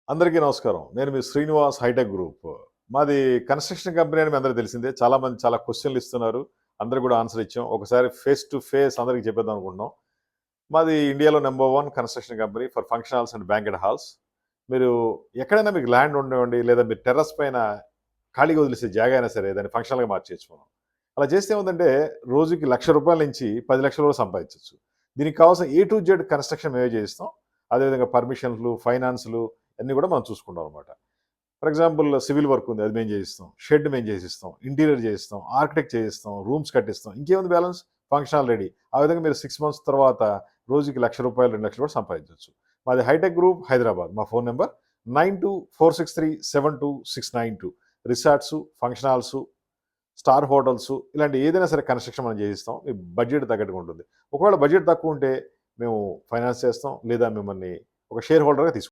అందరికీ నమస్కారం. నేను మీ శ్రీనివాస్ హైటెక్ గ్రూప్. మాది కన్‌స్ట్రక్షన్ కంపెనీ అని మీ అందరికి తెలిసిందే. చాలామంది చాలా క్వెషన్‌లు ఇస్తున్నారు. అందరికి కూడా ఆన్సర్ ఇచ్చాం. ఒకసారి ఫేస్ టు ఫేస్ అందరికి చెప్పేద్దాం అనుకుంటున్నాం. మాది ఇండియాలో number 1 construction company for function halls and banquet halls. మీరు ఎక్కడైనా మీకు ల్యాండ్ ఉండనివ్వండి, లేదా మీరు టెర్రస్ పైన ఖాళీగా వదిలేసే జాగా అయినా సరే దాన్ని ఫంక్షనల్‌గా మార్చేయచ్చు మనం. అలా చేస్తే ఏముందంటే రోజుకి ₹1,00,000 నుంచి 10,00,000 వరకు సంపాదించొచ్చు. దీనికి కావాల్సిన ఏ టు జెడ్ కన్‌స్ట్రక్షన్ మేమే చేయిస్తాం. అదేవిధంగా పర్మిషన్‌లు, ఫైనాన్స్‌లు అన్నీ కూడా మనం చూసుకుంటాం అనమాట. ఫర్ ఎగ్జాంపుల్ సివిల్ వర్క్ ఉంది, అది మేము చేయిస్తాం. షెడ్ మేము చేసిస్తాం. ఇంటీరియర్ చేయిస్తాం. ఆర్కిటెక్ట్ చేయిస్తాం. రూమ్స్ కట్టిస్తాం. ఇంకేముంది బ్యాలెన్స్? Function hall ready. ఆ విధంగా మీరు 6 మంత్స్ తర్వాత రోజుకి ₹1,00,000, ₹2,00,000 కూడా సంపాదించొచ్చు. మాది హైటెక్ గ్రూప్ హైదరాబాద్. మా phone number 9246372692. Resorts, function halls, star hotels ఇలాంటి ఏదైనా సరే కన్‌స్ట్రక్షన్ మనం చేయిస్తాం. మీ బడ్జెట్ తగ్గట్టుగా ఉంటుంది. ఒకవేళ బడ్జెట్ తక్కువ ఉంటే మేము ఫైనాన్స్ చేస్తాం. లేదా మిమ్మల్ని ఒక షేర్ హోల్డర్‌గా తీసుకుంటాం.